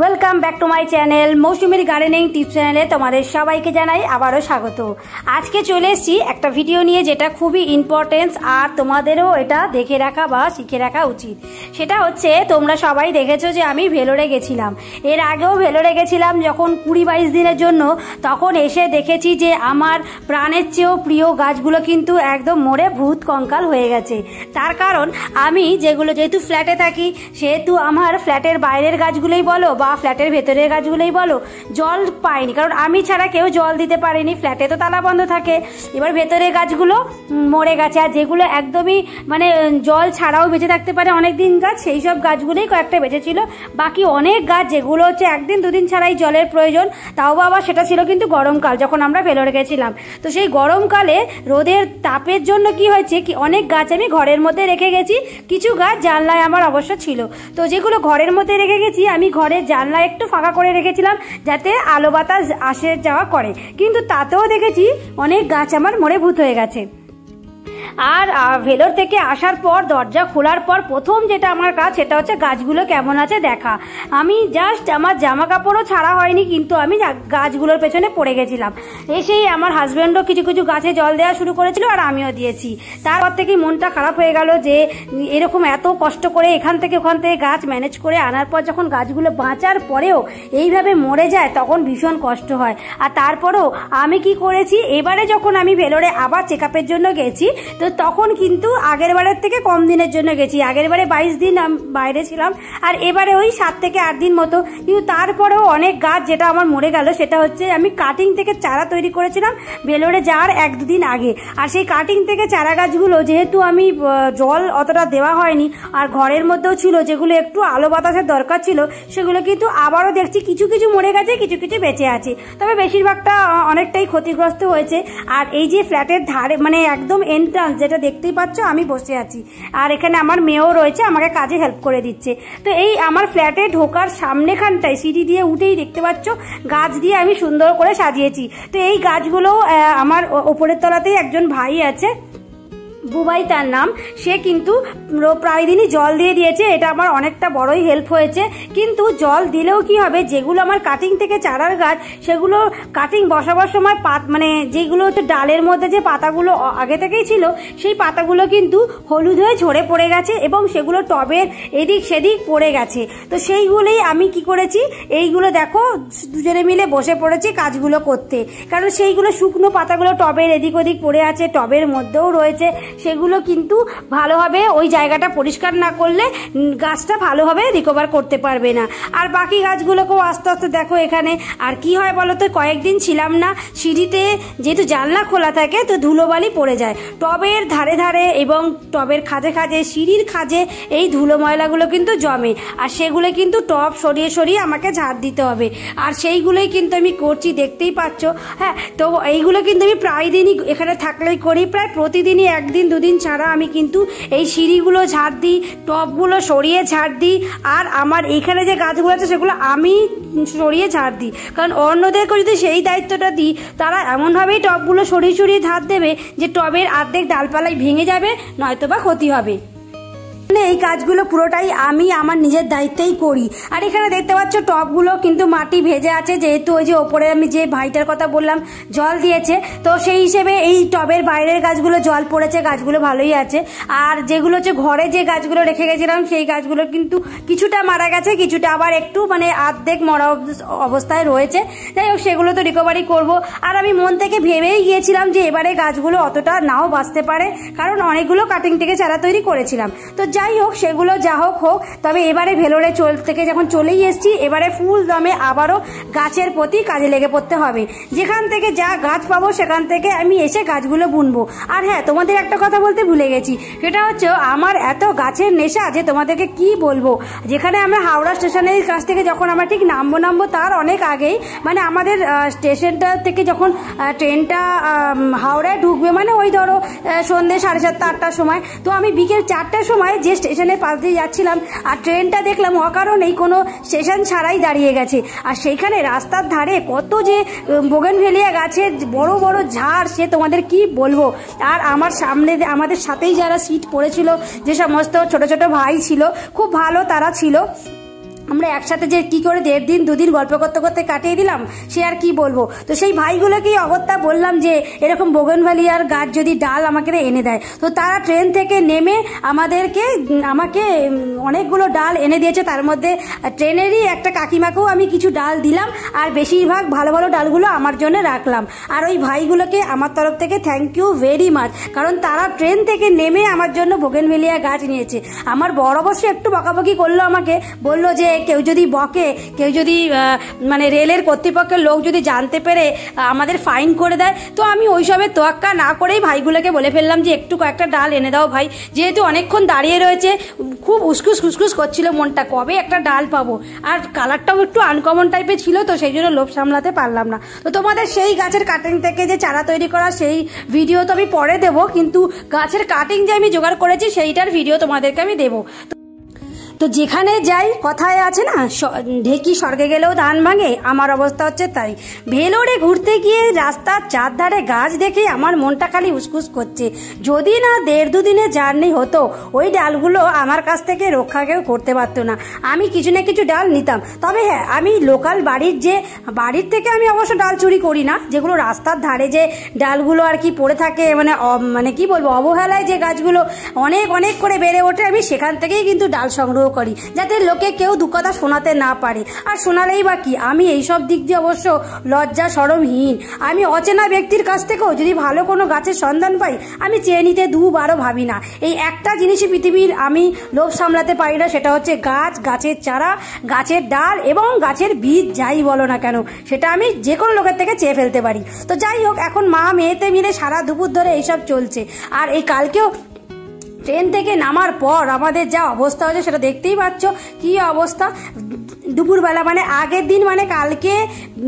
Welcome back to my channel মৌসুমীর gardening tips চ্যানেলে তোমাদের সবাইকে জানাই আবারও স্বাগত। আজকে চলে এসেছি একটা ভিডিও নিয়ে যেটা খুবই ইম্পর্টেন্স আর তোমাদেরও এটা দেখে রাখা বা শিখে রাখা উচিত। সেটা হচ্ছে তোমরা সবাই দেখেছো যে আমি ভেলোরে গেছিলাম, এর আগেও ভেলোরে গেছিলাম যখন 20-22 দিনের জন্য। তখন এসে দেখেছি যে আমার প্রাণের চেয়েও প্রিয় গাছগুলো কিন্তু একদম মরে ভূত কঙ্কাল হয়ে গেছে। তার কারণ আমি যেহেতু ফ্ল্যাটে থাকি, সেহেতু আমার ফ্ল্যাটের বাইরের গাছগুলোই বলো বা ফ্ল্যাটের ভেতরের গাছগুলোই বলো জল পাইনি, কারণ আমি ছাড়া কেউ জল দিতে পারেনি, ফ্ল্যাটে তো তালা বন্ধ থাকে। এবার ভেতরের গাছগুলো মরে গেছে, আর যেগুলো একদমই মানে জল ছাড়াও বেঁচে থাকতে পারে অনেক দিন গাছ, সেই সব গাছগুলোই কয়েকটা বেঁচেছিল। বাকি অনেক গাছ যেগুলো হচ্ছে একদিন দুদিন ছাড়াই জলের প্রয়োজন, তাও আবার সেটা ছিল কিন্তু গরমকাল যখন আমরা ভেলোরে গেছিলাম। তো সেই গরমকালে রোদের তাপের জন্য কি হয়েছে কি অনেক গাছ আমি ঘরের মধ্যে রেখে গেছি, কিছু গাছ জানলায় আমার অবশ্য ছিল। তো যেগুলো ঘরের মধ্যে রেখে গেছি আমি ঘরের জানলা একটু ফাঁকা করে রেখেছিলাম যাতে আলো বাতাস আসে যাওয়া করে, কিন্তু তাতেও দেখেছি অনেক গাছ আমার মরে ভূত হয়ে গেছে। আর ভেলোর থেকে আসার পর দরজা খোলার পর প্রথম যেটা আমার কাজ সেটা হচ্ছে গাছগুলো কেমন আছে দেখা। আমি জাস্ট আমার জামা কাপড়ও ছাড়া হয়নি, কিন্তু আমি গাছগুলোর পেছনে পড়ে গেছিলাম। এসেই আমার হাজব্যান্ডও কিছু কিছু গাছে জল দেওয়া শুরু করেছিল আর আমিও দিয়েছি। তারপর থেকেই মনটা খারাপ হয়ে গেল যে এরকম এত কষ্ট করে এখান থেকে ওখান থেকে গাছ ম্যানেজ করে আনার পর যখন গাছগুলো বাঁচার পরেও এইভাবে মরে যায় তখন ভীষণ কষ্ট হয়। আর তারপরেও আমি কি করেছি, এবারে যখন আমি ভেলোরে আবার চেক আপের জন্য গেছি তো তখন কিন্তু আগের বারের থেকে কম দিনের জন্য গেছি। আগের বারে 22 দিন বাইরে ছিলাম আর এবারে ওই 7 থেকে 8 দিন মতো। কিন্তু তারপরেও অনেক গাছ যেটা আমার মরে গেল সেটা হচ্ছে আমি কাটিং থেকে চারা তৈরি করেছিলাম ভেলোরে যাওয়ার 1-2 দিন আগে। আর সেই কাটিং থেকে চারা গাছগুলো যেহেতু আমি জল অতটা দেওয়া হয়নি আর ঘরের মধ্যেও ছিল, যেগুলো একটু আলো বাতাসের দরকার ছিল সেগুলো কিন্তু আবারও দেখছি কিছু কিছু মরে গেছে, কিছু কিছু বেঁচে আছে, তবে বেশিরভাগটা অনেকটাই ক্ষতিগ্রস্ত হয়েছে। আর এই যে ফ্ল্যাটের ধারে মানে একদম এন্ট্রান্স যেটা দেখতেই পাচ্ছ আমি বসে আছি, আর এখানে আমার মেয়েও রয়েছে আমাকে কাজে হেল্প করে দিচ্ছে। তো এই আমার ফ্ল্যাটে ঢোকার সামনেখানটায় সিঁড়ি দিয়ে উঠেই দেখতে পাচ্ছ গাছ দিয়ে আমি সুন্দর করে সাজিয়েছি। তো এই গাছগুলো আমার ওপরের তলাতেই একজন ভাই আছে, বুবাই তার নাম, সে কিন্তু প্রায় দিনই জল দিয়ে দিয়েছে, এটা আমার অনেকটা বড়ই হেল্প হয়েছে। কিন্তু জল দিলেও কি হবে, যেগুলো আমার কাটিং থেকে চারার গাছ সেগুলো কাটিং বসাবার সময় মানে যেগুলো হচ্ছে ডালের মধ্যে যে পাতাগুলো আগে থেকেই ছিল সেই পাতাগুলো কিন্তু হলুদ হয়ে ঝরে পড়ে গেছে এবং সেগুলো টবের এদিক সেদিক পড়ে গেছে। তো সেইগুলোই আমি কি করেছি, এইগুলো দেখো দুজনে মিলে বসে পড়েছি কাজগুলো করতে, কারণ সেইগুলো শুকনো পাতাগুলো টবের এদিক ওদিক পড়ে আছে, টবের মধ্যেও রয়েছে, সেগুলো কিন্তু ভালোভাবে ওই জায়গাটা পরিষ্কার না করলে গাছটা ভালোভাবে রিকভার করতে পারবে না। আর বাকি গাছগুলোকেও আস্তে আস্তে দেখো এখানে। আর কি হয় বলো তো, কয়েকদিন ছিলাম না, সিঁড়িতে যেহেতু জানলা খোলা থাকে তো ধুলোবালি পড়ে যায় টবের ধারে ধারে এবং টবের খাজে খাজে, সিঁড়ির খাজে এই ধুলো ময়লাগুলো কিন্তু জমে, আর সেগুলো কিন্তু টব সরিয়ে সরিয়ে আমাকে ঝাড় দিতে হবে। আর সেইগুলোই কিন্তু আমি করছি, দেখতেই পাচ্ছ। হ্যাঁ, তো এইগুলো কিন্তু আমি প্রায় দিনই এখানে থাকলেই করি, প্রায় প্রতিদিনই 1-2 দিন ছাড়া আমি কিন্তু এই সিঁড়িগুলো ঝাড় দিই, টবগুলো সরিয়ে ঝাড় দিই। আর আমার এইখানে যে গাছগুলো আছে সেগুলো আমি সরিয়ে ঝাড় দিই, কারণ অন্যদেরকে যদি সেই দায়িত্বটা দিই তারা এমনভাবেই টবগুলো সরিয়ে সরিয়ে ঝাড় দেবে যে টবের অর্ধেক ডালপালাই ভেঙে যাবে, নয়তোবা ক্ষতি হবে। এই কাজগুলো পুরোটাই আমি আমার নিজের দায়িত্বেই করি। আর এখানে দেখতে পাচ্ছ টবগুলো কিন্তু মাটি ভেজে আছে, যেহেতু ওই যে ওপরে আমি যে ভাইটার কথা বললাম জল দিয়েছে, তো সেই হিসেবে এই টবের বাইরের গাছগুলো জল পড়েছে, গাছগুলো ভালোই আছে। আর যেগুলো হচ্ছে ঘরে যে গাছগুলো রেখে গেছিলাম সেই গাছগুলো কিন্তু কিছুটা মারা গেছে, কিছুটা আবার একটু মানে অর্ধেক মরা অবস্থায় রয়েছে। যাই হোক, সেগুলো তো রিকভারি করব। আর আমি মন থেকে ভেবেই গিয়েছিলাম যে এবারে গাছগুলো অতটা নাও বাঁচতে পারে, কারণ অনেকগুলো কাটিং থেকে চারা তৈরি করেছিলাম। তো যাই হোক, সেগুলো যা হোক হোক, তবে এবারে ভেলোরে থেকে যখন চলেই এসেছি এবারে ফুল দমে আবারও গাছের প্রতি কাজে লেগে পড়তে হবে। যেখান থেকে যা গাছ পাবো সেখান থেকে আমি এসে গাছগুলো বুনবো। আর হ্যাঁ, তোমাদের একটা কথা বলতে ভুলে গেছি, সেটা হচ্ছে আমার এত গাছের নেশা যে তোমাদেরকে কি বলবো। যেখানে আমরা হাওড়া স্টেশনের কাছ থেকে যখন আমরা ঠিক নামবো তার অনেক আগেই, মানে আমাদের স্টেশনটা থেকে যখন ট্রেনটা হাওড়ায় ঢুকবে, মানে ওই ধরো সন্ধ্যে 7:30-8টার সময়, তো আমি বিকেল 4টার সময় যে স্টেশনের পাশ দিয়ে যাচ্ছিলাম আর ট্রেনটা দেখলাম অকারণেই কোনো স্টেশন ছাড়াই দাঁড়িয়ে গেছে। আর সেইখানে রাস্তার ধারে কত যে বোগেনভেলিয়া গাছের বড় বড় ঝাড়, সে তোমাদের কি বলবো। আর আমার সামনে আমাদের সাথেই যারা সিট পড়েছিল, যে সমস্ত ছোট ছোট ভাই ছিল, খুব ভালো তারা ছিল। আমরা একসাথে যে কি করে 1.5 দিন 2 দিন গল্প করতে করতে কাটিয়ে দিলাম সে আর কি বলবো। তো সেই ভাইগুলোকেই অগত্যা বললাম যে এরকম বোগেনভেলিয়ার গাছ যদি ডাল আমাকে এনে দেয়। তো তারা ট্রেন থেকে নেমে আমাকে অনেকগুলো ডাল এনে দিয়েছে। তার মধ্যে ট্রেনেরই একটা কাকিমাকেও আমি কিছু ডাল দিলাম, আর বেশিরভাগ ভালো ভালো ডালগুলো আমার জন্য রাখলাম। আর ওই ভাইগুলোকে আমার তরফ থেকে থ্যাংক ইউ ভেরি মাচ, কারণ তারা ট্রেন থেকে নেমে আমার জন্য বোগেনভেলিয়া গাছ নিয়েছে। আমার বড় অবশ্য একটু বকাবকি করলো, আমাকে বললো যে কেউ যদি বকে, কেউ যদি মানে রেলের কর্তৃপক্ষের লোক যদি জানতে পেরে আমাদের ফাইন করে দেয়। তো আমি ওইসবের তোয়াক্কা না করেই ভাইগুলোকে বলে ফেললাম যে একটু কয়েকটা ডাল এনে দাও ভাই, যেহেতু অনেকক্ষণ দাঁড়িয়ে রয়েছে, খুব উসকুস খুসখুস করছিল মনটা, কবে একটা ডাল পাবো। আর কালারটাও একটু আনকমন টাইপের ছিল, তো সেই জন্য লোভ সামলাতে পারলাম না। তো তোমাদের সেই গাছের কাটিং থেকে যে চারা তৈরি করা সেই ভিডিও তো আমি পরে দেবো, কিন্তু গাছের কাটিং যে আমি জোগাড় করেছি সেইটার ভিডিও তোমাদেরকে আমি দেবো। তো যেখানে যাই কথায় আছে না, ঢেকি স্বর্গে গেলেও ধান ভাঙে, আমার অবস্থা হচ্ছে তাই। ভেলোরে ঘুরতে গিয়ে রাস্তার চারধারে গাছ দেখে আমার মনটা খালি উসকুস করছে। যদি না 1.5-2 দিনের জার্নি হতো, ওই ডালগুলো আমার কাছ থেকে রক্ষা কেউ করতে পারতো না। আমি কিছু না কিছু ডাল নিতাম। তবে হ্যাঁ, আমি লোকাল বাড়ির থেকে আমি অবশ্য ডাল চুরি করি না, যেগুলো রাস্তার ধারে যে ডালগুলো আর কি পড়ে থাকে, মানে কি বলবো, অবহেলায় যে গাছগুলো অনেক অনেক করে বেড়ে ওঠে, আমি সেখান থেকেই কিন্তু ডাল সংগ্রহ করি, যাতে লোকে কেউ দু কথা শোনাতে না পারে। আর শোনালেই বা কি, আমি এইসব দিক দিয়ে অবশ্য লজ্জা শরমহীন। আমি অচেনা ব্যক্তির কাছ থেকেও যদি ভালো কোনো গাছের সন্ধান পাই, আমি চেয়ে নিতে 2বারও ভাবি না। এই একটা জিনিসই পৃথিবীর আমি লোভ সামলাতে পারি না, সেটা হচ্ছে গাছ, গাছের চারা, গাছের ডাল এবং গাছের বীজ, যাই বলো না কেন, সেটা আমি যে কোনো লোকের থেকে চেয়ে ফেলতে পারি। তো যাই হোক, এখন মা মেয়েতে মিলে সারা দুপুর ধরে এইসব চলছে। আর এই কালকেও ট্রেন থেকে নামার পর আমাদের যা অবস্থা হয়েছে সেটা দেখতেই পাচ্ছ, কি অবস্থা। দুপুরবেলা মানে আগের দিন মানে কালকে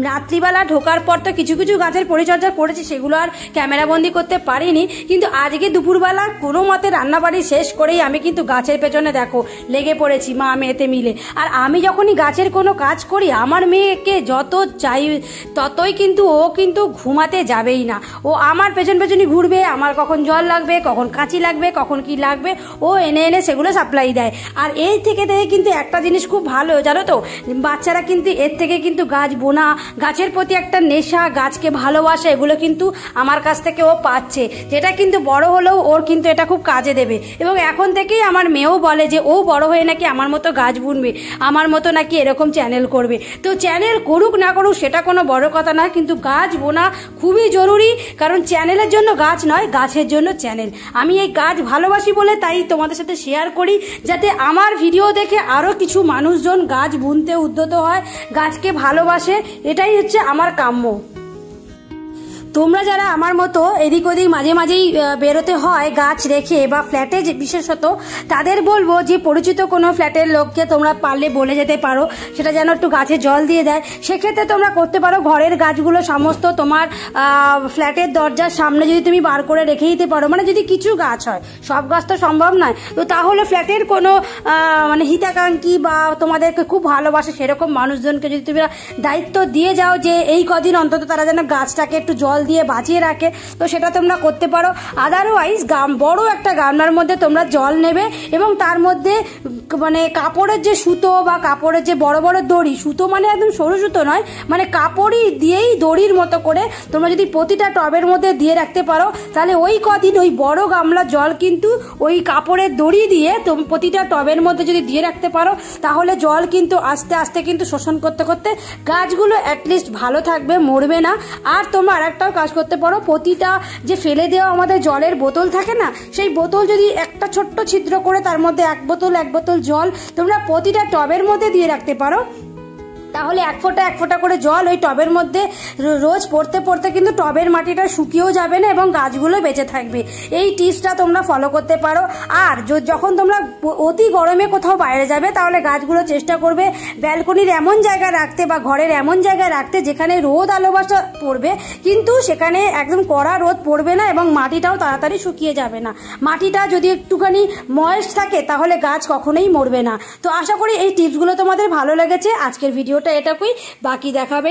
রাত্রিবেলা ঢোকার পর তো কিছু কিছু গাছের পরিচর্যা করেছি, সেগুলো আর ক্যামেরাবন্দি করতে পারিনি, কিন্তু আজকে দুপুরবেলা কোনো মতে রান্নাবাড়ি শেষ করেই আমি কিন্তু গাছের পেছনে দেখো লেগে পড়েছি মা মেয়েতে মিলে। আর আমি যখনই গাছের কোনো কাজ করি, আমার মেয়েকে যত চাই ততই কিন্তু ও কিন্তু ঘুমাতে যাবেই না, ও আমার পেছনই ঘুরবে। আমার কখন জল লাগবে, কখন কাঁচি লাগবে, কখন কি লাগবে, ও এনে এনে সেগুলো সাপ্লাই দেয়। আর এই থেকে কিন্তু একটা জিনিস খুব ভালো, জানো তো, বাচ্চারা কিন্তু এর থেকে কিন্তু গাছ বোনা, গাছের প্রতি একটা নেশা, গাছকে ভালোবাসা, এগুলো কিন্তু আমার কাছ থেকে ও পাচ্ছে, যেটা কিন্তু বড় হলেও ওর কিন্তু এটা খুব কাজে দেবে। এবং এখন থেকেই আমার মেয়েও বলে যে ও বড় হয়ে নাকি আমার মতো গাছ বুনবে, আমার মতো নাকি এরকম চ্যানেল করবে। তো চ্যানেল করুক না করুক সেটা কোনো বড় কথা না, কিন্তু গাছ বোনা খুবই জরুরি, কারণ চ্যানেলের জন্য গাছ নয়, গাছের জন্য চ্যানেল। আমি এই গাছ ভালোবাসি বলে তাই তোমাদের সাথে শেয়ার করি, যাতে আমার ভিডিও দেখে আরও কিছু মানুষজন গাছ বুনতে উদ্যত হয়, গাছকে ভালোবাসে, এটাই হচ্ছে আমার কাম্য। তোমরা যারা আমার মতো এদিক ওদিক মাঝে মাঝেই বেরোতে হয় গাছ রেখে বা ফ্ল্যাটে বিশেষত, তাদের বলবো যে পরিচিত কোনো ফ্ল্যাটের লোককে তোমরা পারলে বলে যেতে পারো, সেটা যেন একটু গাছে জল দিয়ে দেয়। সেক্ষেত্রে তোমরা করতে পারো, ঘরের গাছগুলো সমস্ত তোমার ফ্ল্যাটের দরজার সামনে যদি তুমি বার করে রেখে দিতে পারো, মানে যদি কিছু গাছ হয়, সব গাছ তো সম্ভব নয়, তো তাহলে ফ্ল্যাটের কোনো মানে হিতাকাঙ্ক্ষী বা তোমাদেরকে খুব ভালোবাসে সেরকম মানুষজনকে যদি তুমি দায়িত্ব দিয়ে যাও যে এই কদিন অন্তত তারা যেন গাছটাকে একটু জল দিয়ে বাঁচিয়ে রাখে, তো সেটা তোমরা করতে পারো। আদারওয়াইজ বড় একটা গামলার মধ্যে তোমরা জল নেবে এবং তার মধ্যে মানে কাপড়ের যে সুতো বা কাপড়ের যে বড় বড় দড়ি, সুতো মানে একদম সরু সুতো নয়, মানে কাপড়ই দিয়েই দড়ির মতো করে তোমরা যদি প্রতিটা টবের মধ্যে দিয়ে রাখতে পারো, তাহলে ওই কদিন ওই বড় গামলা জল কিন্তু ওই কাপড়ের দড়ি দিয়ে প্রতিটা টবের মধ্যে যদি দিয়ে রাখতে পারো, তাহলে জল কিন্তু আস্তে আস্তে কিন্তু শোষণ করতে করতে গাছগুলো অ্যাটলিস্ট ভালো থাকবে, মরবে না। আর তোমরা আরেকটাও কাজ করতে পারো, প্রতিটা যে ফেলে দেওয়া আমাদের জলের বোতল থাকে না, সেই বোতল যদি একটা ছোট্ট ছিদ্র করে তার মধ্যে এক বোতল জল তোমরা প্রতিটা টবের মধ্যে দিয়ে রাখতে পারো, তাহলে এক ফোঁটা করে জল ওই টবের মধ্যে রোজ পড়তে পড়তে কিন্তু টবের মাটিটা শুকিয়েও যাবে না এবং গাছগুলো বেঁচে থাকবে। এই টিপসটা তোমরা ফলো করতে পারো। আর যখন তোমরা অতি গরমে কোথাও বাইরে যাবে, তাহলে গাছগুলো চেষ্টা করবে ব্যালকনির এমন জায়গায় রাখতে বা ঘরের এমন জায়গায় রাখতে যেখানে রোদ আলোবাসা পড়বে, কিন্তু সেখানে একদম কড়া রোদ পড়বে না এবং মাটিটাও তাড়াতাড়ি শুকিয়ে যাবে না। মাটিটা যদি একটুখানি ময়েস্ট থাকে তাহলে গাছ কখনোই মরবে না। তো আশা করি এই টিপসগুলো তোমাদের ভালো লেগেছে। আজকের ভিডিওটা এটুকুই, বাকি দেখা হবে।